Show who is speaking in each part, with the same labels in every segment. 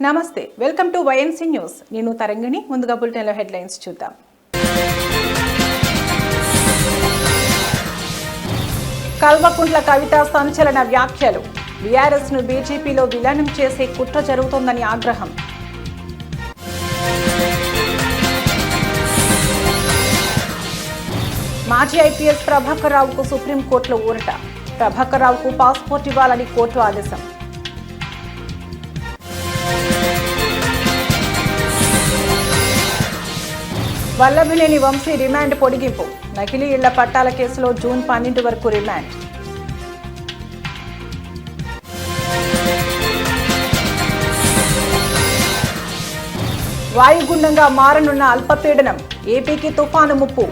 Speaker 1: నమస్తే, welcome to YNC news. నేను తరంగిణి. ముందుగా బులెటిన్లో హెడ్లైన్స్ చూద్దాం. కల్వకుంట్ల కవిత సంచలన వ్యాఖ్యలు. బీఆర్ఎస్ ను బీజేపీలో విలీనం చేసే కుట్ర జరుగుతోందని ఆగ్రహం. మాజీ ఐపీఎస్ ప్రభాకర్ రావుకు సుప్రీంకోర్టులో ఊరట. ప్రభాకర్ రావుకు పాస్పోర్ట్ ఇవ్వాలని కోర్టు ఆదేశం. వల్లభనేని వంశీ రిమాండ్ పొడిగింపు. నకిలీ ఇళ్ల పట్టాల కేసులో జూన్ 12 వరకు రిమాండ్. వాయుగుండంగా మారనున్న అల్పపీడనం. ఏపీకి తుఫాను ముప్పు.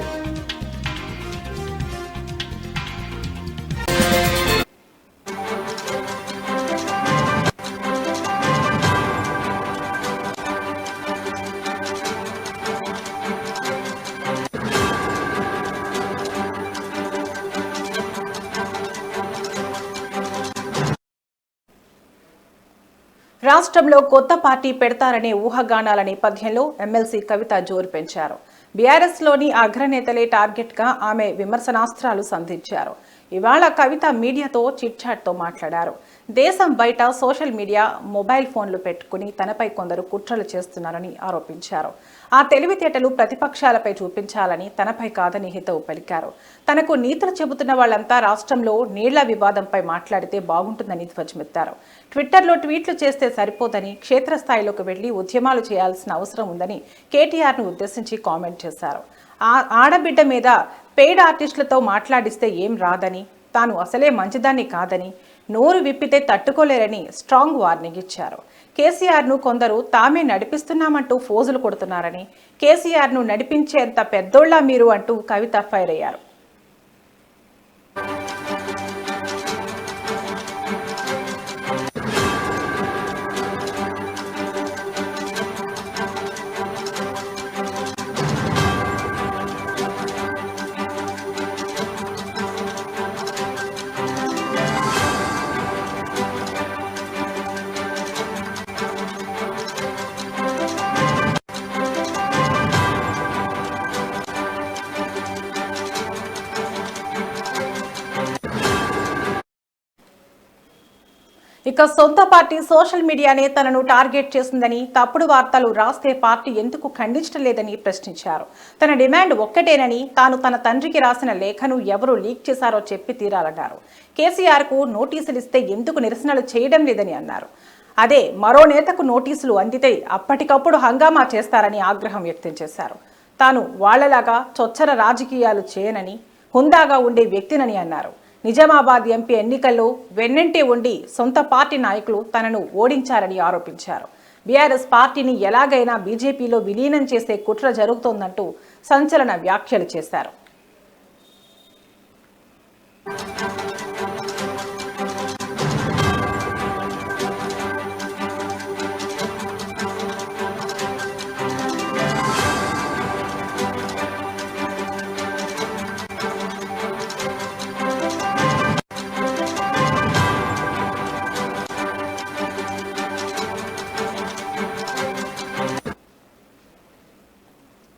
Speaker 1: రాష్ట్రంలో కొత్త పార్టీ పెడతారనే ఊహాగానాల నేపథ్యంలో ఎమ్మెల్సీ కవిత జోరు పెంచారు. బీఆర్ఎస్లోని అగ్రనేతలే టార్గెట్గా ఆమె విమర్శనాస్త్రాలు సంధించారు. ఇవాళ కవిత మీడియాతో చిట్చాట్తో మాట్లాడారు. దేశం బయట సోషల్ మీడియా, మొబైల్ ఫోన్లు పెట్టుకుని తనపై కొందరు కుట్రలు చేస్తున్నారని ఆరోపించారు. ఆ తెలివితేటలు ప్రతిపక్షాలపై చూపించాలని, తనపై కాదని హితవు పలికారు. తనకు నీతులు చెబుతున్న వాళ్లంతా రాష్ట్రంలో నీళ్ల వివాదంపై మాట్లాడితే బాగుంటుందని ధ్వజమెత్తారు. ట్విట్టర్లో ట్వీట్లు చేస్తే సరిపోదని, క్షేత్రస్థాయిలోకి వెళ్లి ఉద్యమాలు చేయాల్సిన అవసరం ఉందని కేటీఆర్ను ఉద్దేశించి కామెంట్ చేశారు. ఆడబిడ్డ మీద పెయిడ్ ఆర్టిస్టులతో మాట్లాడిస్తే ఏం రాదని, తాను అసలే మంచిదాన్ని కాదని, నోరు విప్పితే తట్టుకోలేరని స్ట్రాంగ్ వార్నింగ్ ఇచ్చారు. కేసీఆర్ను కొందరు తామే నడిపిస్తున్నామంటూ ఫోజులు కొడుతున్నారని, కేసీఆర్ను నడిపించేంత పెద్దోళ్లా మీరు అంటూ కవిత ఫైర్ అయ్యారు. ఇక సొంత పార్టీ సోషల్ మీడియానే తనను టార్గెట్ చేసిందని, తప్పుడు వార్తలు రాస్తే పార్టీ ఎందుకు ఖండించడం లేదని ప్రశ్నించారు. తన డిమాండ్ ఒక్కటేనని, తాను తన తండ్రికి రాసిన లేఖను ఎవరు లీక్ చేశారో చెప్పి తీరాలన్నారు. కేసీఆర్కు నోటీసులు ఇస్తే ఎందుకు నిరసనలు చేయడం లేదని అన్నారు. అదే మరో నేతకు నోటీసులు అందితే అప్పటికప్పుడు హంగామా చేస్తారని ఆగ్రహం వ్యక్తం చేశారు. తాను వాళ్లలాగా చొచ్చర రాజకీయాలు చేయనని, హుందాగా ఉండే వ్యక్తినని అన్నారు. నిజామాబాద్ ఎంపీ ఎన్నికల్లో వెన్నంటే ఉండి సొంత పార్టీ నాయకులు తనను ఓడించారని ఆరోపించారు. బీఆర్ఎస్ పార్టీని ఎలాగైనా బీజేపీలో విలీనం చేసే కుట్ర జరుగుతోందంటూ సంచలన వ్యాఖ్యలు చేశారు.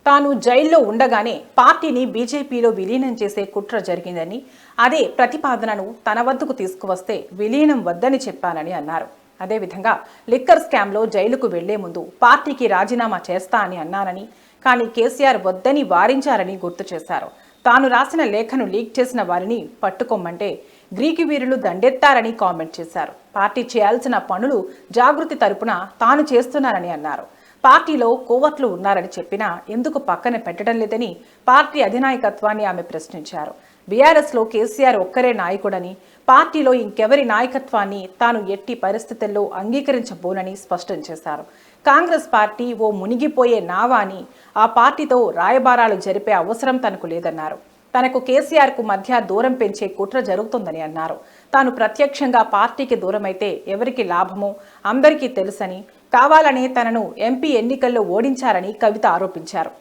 Speaker 1: తాను జైల్లో ఉండగానే పార్టీని బీజేపీలో విలీనం చేసే కుట్ర జరిగిందని, అదే ప్రతిపాదనను తన వద్దకు తీసుకువస్తే విలీనం వద్దని చెప్పానని అన్నారు. అదేవిధంగా లిక్కర్ స్కామ్లో జైలుకు వెళ్లే ముందు పార్టీకి రాజీనామా చేస్తా అని అన్నానని, కానీ కేసీఆర్ వద్దని వారించారని గుర్తు చేశారు. తాను రాసిన లేఖను లీక్ చేసిన వారిని పట్టుకోమంటే గ్రీకు వీరులు దండెత్తారని కామెంట్ చేశారు. పార్టీ చేయాల్సిన పనులు జాగృతి తరపున తాను చేస్తున్నానని అన్నారు. పార్టీలో కోవట్లు ఉన్నారని చెప్పినా ఎందుకు పక్కన పెట్టడం లేదని పార్టీ అధినాయకత్వాన్ని ఆమె ప్రశ్నించారు. బీఆర్ఎస్లో కేసీఆర్ ఒక్కరే నాయకుడని, పార్టీలో ఇంకెవరి నాయకత్వాన్ని తాను ఎట్టి పరిస్థితుల్లో అంగీకరించబోనని స్పష్టం చేశారు. కాంగ్రెస్ పార్టీ ఓ మునిగిపోయే నావా అని, ఆ పార్టీతో రాయబారాలు జరిపే అవసరం తనకు లేదన్నారు. తనకు కేసీఆర్కు మధ్య దూరం పెంచే కుట్ర జరుగుతుందని అన్నారు. తాను ప్రత్యక్షంగా పార్టీకి దూరమైతే ఎవరికి లాభమో అందరికీ తెలుసని, కావాలనే తనను ఎంపీ ఎన్నికల్లో ఓడించారని కవిత ఆరోపించారు.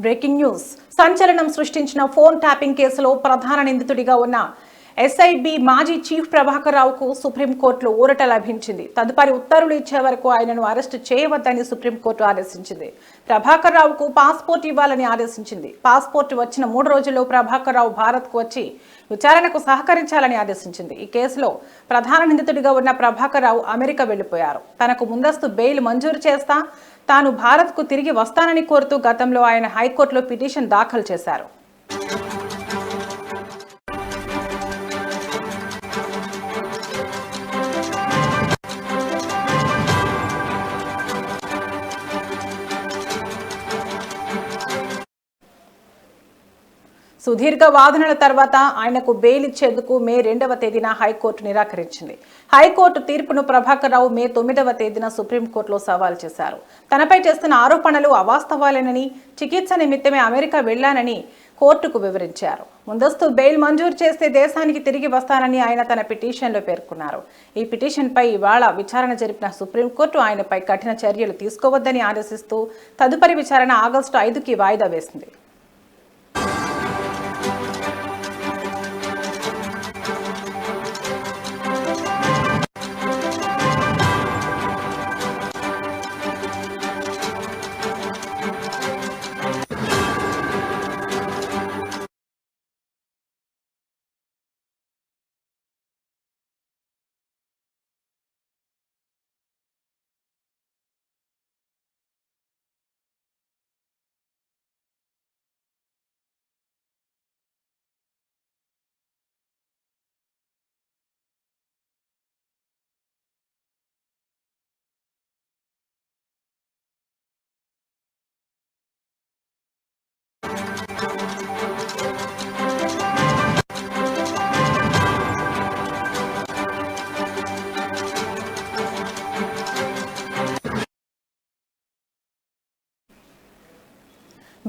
Speaker 1: Breaking news. సంచలనం సృష్టించిన ఫోన్ ట్యాపింగ్ కేసులో ప్రధాన నిందితుడిగా ఉన్న ఎస్ఐబి మాజీ చీఫ్ ప్రభాకర్ రావుకు సుప్రీంకోర్టులో ఊరట లభించింది. తదుపరి ఉత్తర్వులు ఇచ్చే వరకు ఆయనను అరెస్టు చేయవద్దని సుప్రీంకోర్టు ఆదేశించింది. ప్రభాకర్ రావుకు పాస్పోర్ట్ ఇవ్వాలని ఆదేశించింది. పాస్పోర్ట్ వచ్చిన 3 రోజుల్లో ప్రభాకర్ రావు భారత్కు వచ్చి విచారణకు సహకరించాలని ఆదేశించింది. ఈ కేసులో ప్రధాన నిందితుడిగా ఉన్న ప్రభాకర్ రావు అమెరికా వెళ్లిపోయారు. తనకు ముందస్తు బెయిల్ మంజూరు చేస్తా తాను భారత్కు తిరిగి వస్తానని కోరుతూ గతంలో ఆయన హైకోర్టులో పిటిషన్ దాఖలు చేశారు. సుదీర్ఘ వాదనల తర్వాత ఆయనకు బెయిల్ ఇచ్చేందుకు మే 2వ తేదీన హైకోర్టు నిరాకరించింది. హైకోర్టు తీర్పును ప్రభాకర్ రావు మే 9వ తేదీన సుప్రీంకోర్టులో సవాల్ చేశారు. తనపై చేస్తున్న ఆరోపణలు అవాస్తవాలేనని, చికిత్స నిమిత్తమే అమెరికా వెళ్లానని కోర్టుకు వివరించారు. ముందస్తు బెయిల్ మంజూరు చేస్తే దేశానికి తిరిగి వస్తానని ఆయన తన పిటిషన్లో పేర్కొన్నారు. ఈ పిటిషన్పై ఇవాళ విచారణ జరిపిన సుప్రీంకోర్టు ఆయనపై కఠిన చర్యలు తీసుకోవద్దని ఆదేశిస్తూ తదుపరి విచారణ ఆగస్టు 5కి వాయిదా వేసింది.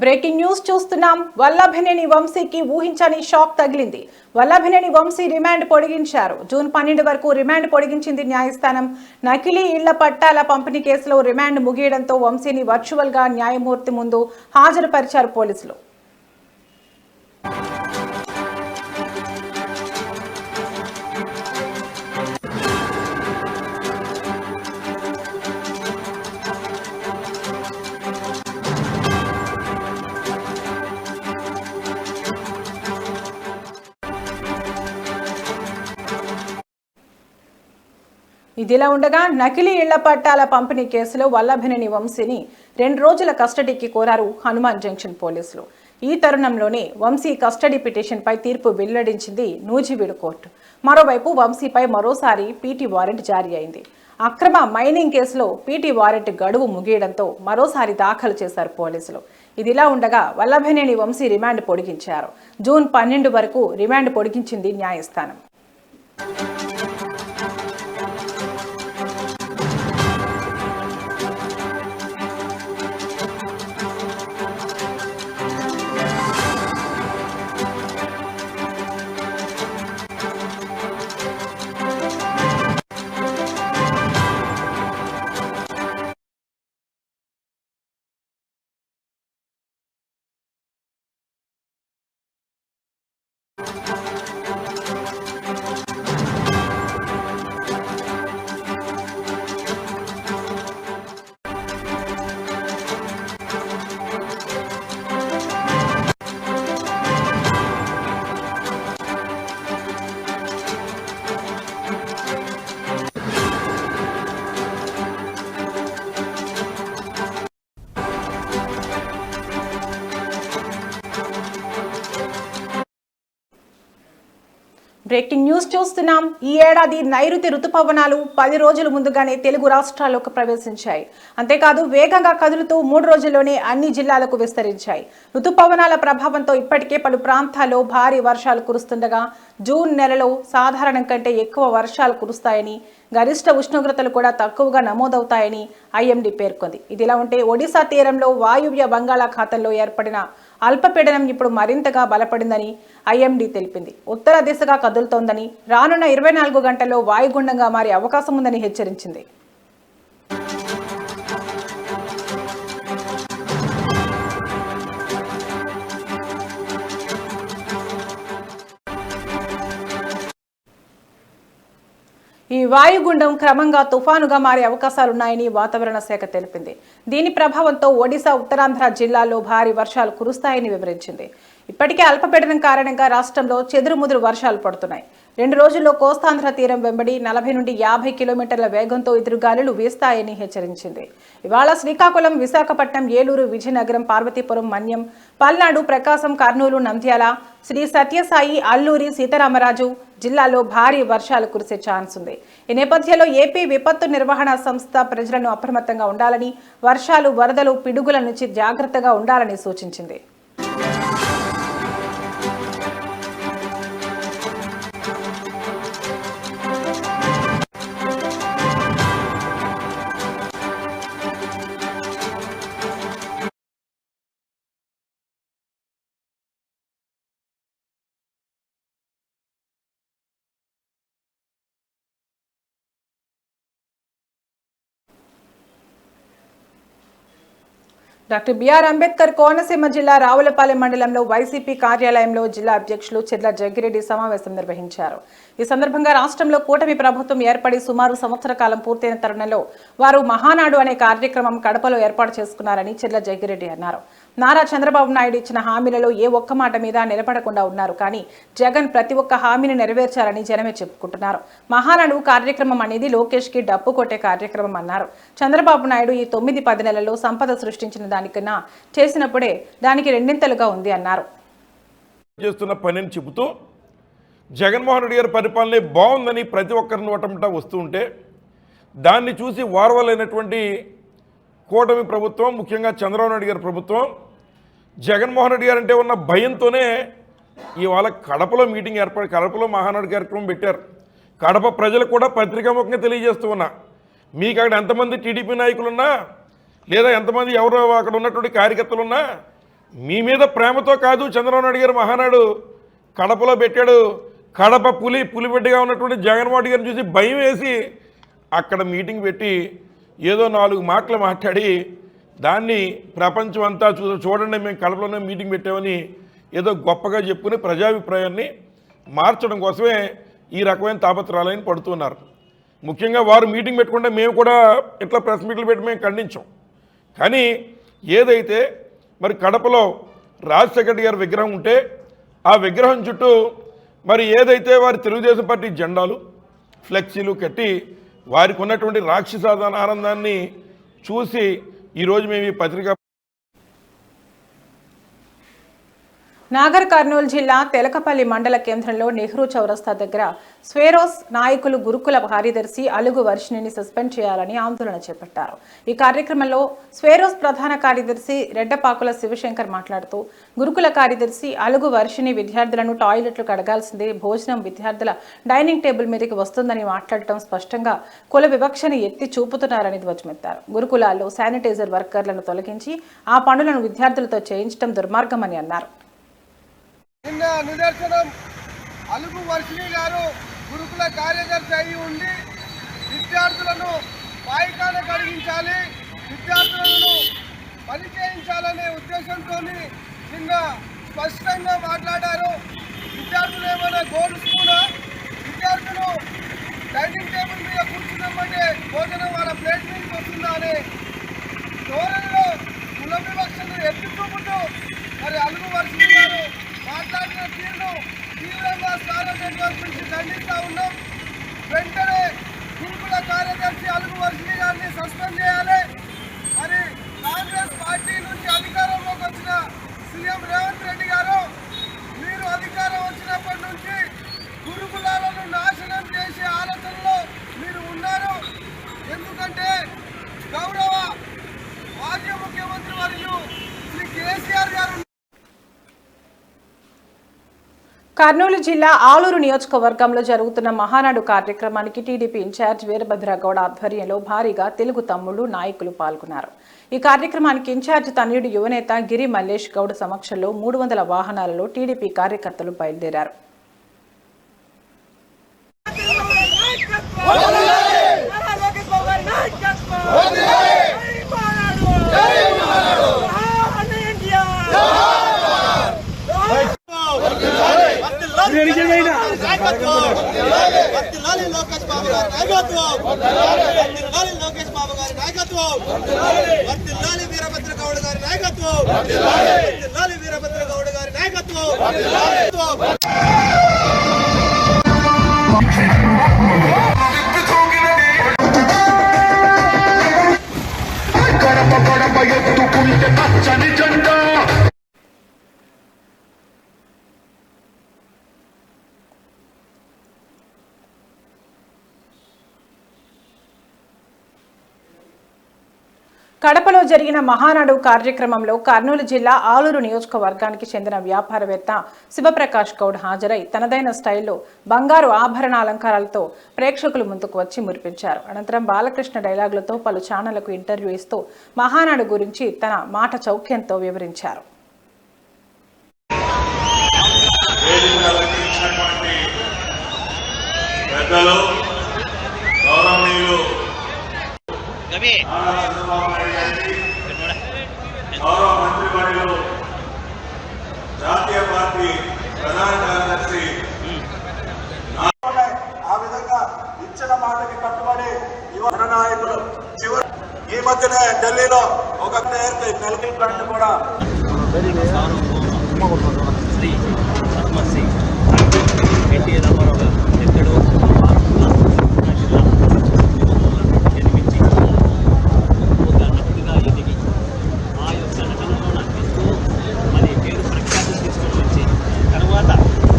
Speaker 1: బ్రేకింగ్ న్యూస్ చూస్తున్నాం. వల్లభనేని వంశీకి ఊహించని షాక్ తగిలింది. వల్లభనేని వంశీ రిమాండ్ పొడిగించారు. జూన్ 12 వరకు రిమాండ్ పొడిగించింది న్యాయస్థానం. నకిలీ ఇళ్ల పట్టాల పంపిణీ కేసులో రిమాండ్ ముగియడంతో వంశీని వర్చువల్ గా న్యాయమూర్తి ముందు హాజరుపరిచారు పోలీసులు. ఇదిలా ఉండగా నకిలీ ఇళ్ల పట్టాల పంపిణీ కేసులో వల్లభనేని వంశీని 2 రోజుల కస్టడీకి కోరారు హనుమాన్ జంక్షన్ పోలీసులు. ఈ తరుణంలోనే వంశీ కస్టడీ పిటిషన్పై తీర్పు వెల్లడించింది నూజివీడు కోర్టు. మరోవైపు వంశీపై మరోసారి పీటీ వారెంట్ జారీ అయింది. అక్రమ మైనింగ్ కేసులో పీటీ వారెంట్ గడువు ముగియడంతో మరోసారి దాఖలు చేశారు పోలీసులు. ఇదిలా ఉండగా వల్లభనేని వంశీ రిమాండ్ పొడిగించారు. జూన్ 12 వరకు రిమాండ్ పొడిగించింది న్యాయస్థానం. బ్రేకింగ్ న్యూస్ చూస్తున్నాం. ఈ ఏడాది నైరుతి రుతుపవనాలు 10 రోజుల ముందుగానే తెలుగు రాష్ట్రాల్లోకి ప్రవేశించాయి. అంతేకాదు వేగంగా కదులుతూ 3 రోజుల్లోనే అన్ని జిల్లాలకు విస్తరించాయి. రుతుపవనాల ప్రభావంతో ఇప్పటికే పలు ప్రాంతాల్లో భారీ వర్షాలు కురుస్తుండగా జూన్ నెలలో సాధారణం కంటే ఎక్కువ వర్షాలు కురుస్తాయని, గరిష్ట ఉష్ణోగ్రతలు కూడా తక్కువగా నమోదవుతాయని ఐఎండీ పేర్కొంది. ఇదిలా ఉంటే ఒడిశా తీరంలో వాయువ్య బంగాళాఖాతంలో ఏర్పడిన అల్పపీడనం ఇప్పుడు మరింతగా బలపడిందని ఐఎండీ తెలిపింది. ఉత్తర దిశగా కదులుతోందని, రానున్న 24 గంటల్లో వాయుగుండంగా మారే అవకాశం ఉందని హెచ్చరించింది. ఈ వాయుగుండం క్రమంగా తుఫానుగా మారే అవకాశాలున్నాయని వాతావరణ శాఖ తెలిపింది. దీని ప్రభావంతో ఒడిశా, ఉత్తరాంధ్ర జిల్లాల్లో భారీ వర్షాలు కురుస్తాయని వివరించింది. ఇప్పటికే అల్పపీడనం కారణంగా రాష్ట్రంలో చెదురుముదురు వర్షాలు పడుతున్నాయి. 2 రోజుల్లో కోస్తాంధ్ర తీరం వెంబడి 40 నుండి 50 కిలోమీటర్ల వేగంతో ఎదురుగాలులు వీస్తాయని హెచ్చరించింది. ఇవాళ శ్రీకాకుళం, విశాఖపట్నం, ఏలూరు, విజయనగరం, పార్వతీపురం, మన్యం, పల్నాడు, ప్రకాశం, కర్నూలు, నంద్యాల, శ్రీ సత్యసాయి, అల్లూరి సీతారామరాజు జిల్లాలో భారీ వర్షాలు కురిసే ఛాన్స్ ఉంది. ఈ నేపథ్యంలో ఏపీ విపత్తు నిర్వహణ సంస్థ ప్రజలను అప్రమత్తంగా ఉండాలని, వర్షాలు, వరదలు, పిడుగుల నుంచి జాగ్రత్తగా ఉండాలని సూచించింది. డాక్టర్ బిఆర్ అంబేద్కర్ కోనసీమ జిల్లా రావులపాలెం మండలంలో వైసీపీ కార్యాలయంలో జిల్లా అధ్యక్షులు చెర్ల జగ్గిరెడ్డి సమావేశం నిర్వహించారు. ఈ సందర్భంగా రాష్ట్రంలో కూటమి ప్రభుత్వం ఏర్పడి సుమారు సంవత్సర కాలం పూర్తయిన తరుణంలో వారు మహానాడు అనే కార్యక్రమం కడపలో ఏర్పాటు చేసుకున్నారని చెర్ల జగ్గిరెడ్డి అన్నారు. నారా చంద్రబాబు నాయుడు ఇచ్చిన హామీలలో ఏ ఒక్క మాట మీద నిలబడకుండా ఉన్నారు. కానీ జగన్ ప్రతి ఒక్క హామీని నెరవేర్చారని జనమే చెప్పుకుంటున్నారు. మహానాడు కార్యక్రమం అనేది లోకేష్ కి డప్పు కొట్టే కార్యక్రమం అన్నారు. చంద్రబాబు నాయుడు ఈ 9-10 నెలల్లో సంపద సృష్టించిన దానికన్నా చేసినప్పుడే దానికి రెండింతలుగా ఉంది అన్నారు.
Speaker 2: చేస్తున్న పనిని చెబుతూ జగన్మోహన్ రెడ్డి గారి పరిపాలనే బాగుందని ప్రతి ఒక్కరిని నోటంట వస్తూ ఉంటే దాన్ని చూసి వారవలైనటువంటి కూటమి ప్రభుత్వం, ముఖ్యంగా చంద్రబాబు నాయుడు గారి ప్రభుత్వం, జగన్మోహన్ రెడ్డి గారు అంటే ఉన్న భయంతోనే ఇవాళ కడపలో మీటింగ్ కడపలో మహానాడు కార్యక్రమం పెట్టారు. కడప ప్రజలు కూడా పత్రికాముఖంగా తెలియజేస్తూ ఉన్నా, మీకు అక్కడ ఎంతమంది టీడీపీ నాయకులున్నా లేదా ఎంతమంది ఎవరో అక్కడ ఉన్నటువంటి కార్యకర్తలున్నా మీ మీద ప్రేమతో కాదు చంద్రబాబు నాయుడు గారు మహానాడు కడపలో పెట్టాడు. కడప పులిబిడ్డగా ఉన్నటువంటి జగన్మోహన్ రెడ్డి గారిని చూసి భయం వేసి అక్కడ మీటింగ్ పెట్టి ఏదో 4 మాటలు మాట్లాడి దాన్ని ప్రపంచం అంతా చూడండి మేము కడపలోనే మీటింగ్ పెట్టామని ఏదో గొప్పగా చెప్పుకుని ప్రజాభిప్రాయాన్ని మార్చడం కోసమే ఈ రకమైన తాపత్రయాలని పడుతున్నారు. ముఖ్యంగా వారు మీటింగ్ పెట్టుకుంటే మేము కూడా ఇట్లా ప్రెస్ మీట్లు పెట్టి మేము ఖండించాం. కానీ ఏదైతే మరి కడపలో రాజశేఖర రెడ్డి గారి విగ్రహం ఉంటే ఆ విగ్రహం చుట్టూ మరి ఏదైతే వారి తెలుగుదేశం పార్టీ జెండాలు, ఫ్లెక్సీలు కట్టి వారికి ఉన్నటువంటి రాక్షసాధన ఆనందాన్ని చూసి ఈరోజు మేము ఈ పత్రిక
Speaker 1: నాగర్ కర్నూలు జిల్లా తెలకపల్లి మండల కేంద్రంలో నెహ్రూ చౌరస్తా దగ్గర స్వేరోస్ నాయకులు గురుకుల కార్యదర్శి అలుగు వర్షిణిని సస్పెండ్ చేయాలని ఆందోళన చేపట్టారు. ఈ కార్యక్రమంలో స్వేరోస్ ప్రధాన కార్యదర్శి రెడ్డపాకుల శివశంకర్ మాట్లాడుతూ గురుకుల కార్యదర్శి అలుగు వర్షిణి విద్యార్థులను టాయిలెట్లు కడగాల్సిందే, భోజనం విద్యార్థుల డైనింగ్ టేబుల్ మీదకి వస్తుందని మాట్లాడటం స్పష్టంగా కుల వివక్షని ఎత్తి చూపుతున్నారని ధ్వజమెత్తారు. గురుకులాల్లో శానిటైజర్ వర్కర్లను తొలగించి ఆ పనులను విద్యార్థులతో చేయించడం దుర్మార్గమని అన్నారు.
Speaker 3: నిన్న నిదర్శనం అలుగు వర్షిణి గారు గురుకుల కార్యదర్శి అయి ఉండి విద్యార్థులను పాయికాన కడిగించాలి, విద్యార్థులను పని చేయించాలనే ఉద్దేశంతో నిన్న స్పష్టంగా మాట్లాడారు. విద్యార్థులు ఏమైనా గోల్డ్ స్కూలా, విద్యార్థులు డైనింగ్ టేబుల్ మీద కూర్చున్నామంటే భోజనం వాళ్ళ ప్లేట్ మీద వస్తుందా అనే ధోరణిలో కుల వివక్షను ఎత్తి చూపుతూ మరి అలుగు వర్షిణి గారు మాట్లాడిన తీరును తీవ్రంగా స్టార్ నెట్వర్క్ నుంచి ఖండిస్తూ ఉన్నాం. వెంటనే గురుకుల కార్యదర్శి అలుగు వర్షిణి గారిని సస్పెండ్ చేయాలి. మరి కాంగ్రెస్ పార్టీ నుంచి అధికారంలోకి వచ్చిన సీఎం రేవంత్ రెడ్డి గారు మీరు అధికారం వచ్చినప్పటి నుంచి గురుకులాలను నాశనం చేసే ఆలోచనలో మీరు ఉన్నారు. ఎందుకంటే గౌరవ మాజీ ముఖ్యమంత్రి మరియు శ్రీ కేసీఆర్ గారు
Speaker 1: కర్నూలు జిల్లా ఆలూరు నియోజకవర్గంలో జరుగుతున్న మహానాడు కార్యక్రమానికి టీడీపీ ఇన్ఛార్జ్ వీరభద్రగౌడ ఆధ్వర్యంలో భారీగా తెలుగు తమ్ముళ్లు నాయకులు పాల్గొన్నారు. ఈ కార్యక్రమానికి ఇన్ఛార్జ్ తనయుడు యువనేత గిరి మల్లేష్ గౌడ్ సమక్షంలో 300 వాహనాలలో టీడీపీ కార్యకర్తలు బయలుదేరారు.
Speaker 4: Ready,
Speaker 3: వర్ధిల్లాలి లోకేష్ బాబు గారి నాయకత్వం, వర్ధిల్లాలి లోకేష్ బాబు గారి నాయకత్వం, వర్ధిల్లాలి వీరభద్ర గౌడ్ గారి నాయకత్వం, వర్ధిల్లాలి వీరభద్ర గౌడ్ గారి నాయకత్వం.
Speaker 1: కడపలో జరిగిన మహానాడు కార్యక్రమంలో కర్నూలు జిల్లా ఆలూరు నియోజకవర్గానికి చెందిన వ్యాపారవేత్త శివప్రకాష్ గౌడ్ హాజరై తనదైన స్టైల్లో బంగారు ఆభరణ అలంకారాలతో ప్రేక్షకుల ముందుకు వచ్చి మురిపించారు. అనంతరం బాలకృష్ణ డైలాగులతో పలు ఛానళ్లకు ఇంటర్వ్యూ ఇస్తూ మహానాడు గురించి తన మాట చౌక్యంతో వివరించారు.
Speaker 4: గౌరవ మంత్రివర్యులు జాతీయ పార్టీ ప్రధాన కార్యదర్శి ఆ విధంగా ఇచ్చిన మాటకి కట్టుబడి యువ నాయకులు చివరి ఈ మధ్యనే ఢిల్లీలో ఒక నెలకి ప్లాంట్ కూడా
Speaker 5: శ్రీ పద్మశ్రీ ఎన్టీ రామారావు గారు ఎక్కడో జన్మించి ఒక నటుడిగా ఎదిగి ఆ యొక్క నటనలో నాకు ఎంతో మరి పేరు ప్రఖ్యాతులు తీసుకొని వచ్చి తర్వాత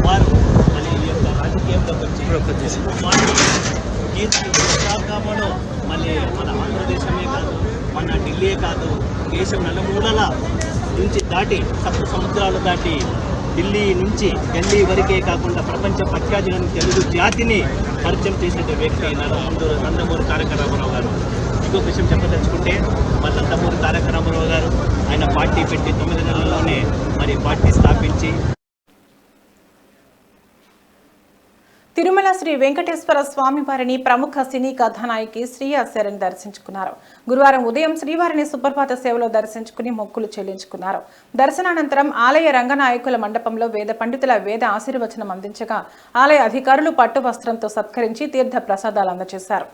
Speaker 5: వారు మరి ఈ యొక్క రాజకీయంలోకి వచ్చి కీర్తి విశాఖలో మళ్ళీ మన ఆంధ్రదేశమే కాదు, మన ఢిల్లీ కాదు, దేశం నలుమూలల నుంచి దాటి సప్త సముద్రాలు దాటి ఢిల్లీ నుంచి ఢిల్లీ వరకే కాకుండా ప్రపంచ ప్రఖ్యాతిలోని తెలుగు జాతిని పరిచయం చేసిన వ్యక్తి నందమూరి తారక రామారావు గారు. ఇంకొక విషయం చెప్పదలుచుకుంటే మన నందమూరి తారక రామారావు గారు ఆయన పార్టీ పెట్టి 9 నెలల్లోనే మరి పార్టీ స్థాపించి
Speaker 1: తిరుమల శ్రీ వెంకటేశ్వర స్వామి వారిని ప్రముఖ సినీ కథానాయకి శ్రీయా శరణ్ దర్శించుకున్నారు. గురువారం ఉదయం శ్రీవారిని సుప్రభాత సేవలో దర్శించుకుని మొక్కులు చెల్లించుకున్నారు. దర్శనానంతరం ఆలయ రంగనాయకుల మండపంలో వేద పండితుల వేద ఆశీర్వచనం అందించగా ఆలయ అధికారులు పట్టు వస్త్రంతో సత్కరించి తీర్థ ప్రసాదాలు అందజేశారు.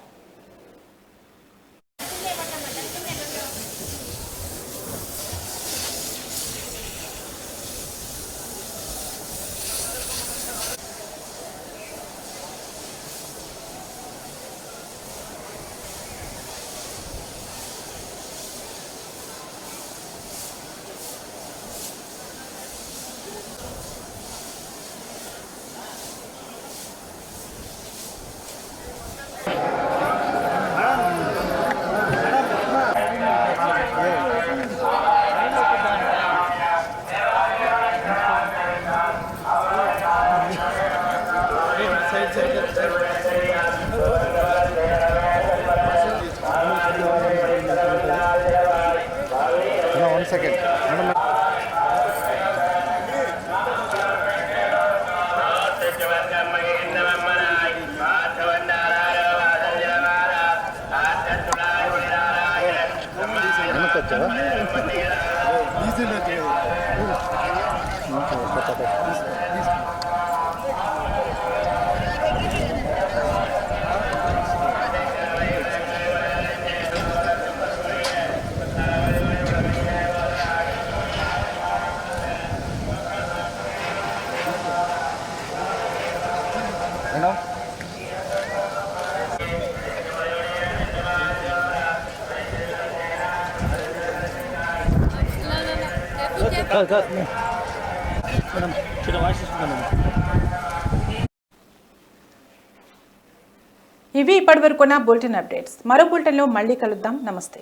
Speaker 1: ఇవి ఇప్పటివరకున్న బులెటిన్ అప్డేట్స్. మరో బులెటిన్లో మళ్ళీ కలుద్దాం. నమస్తే.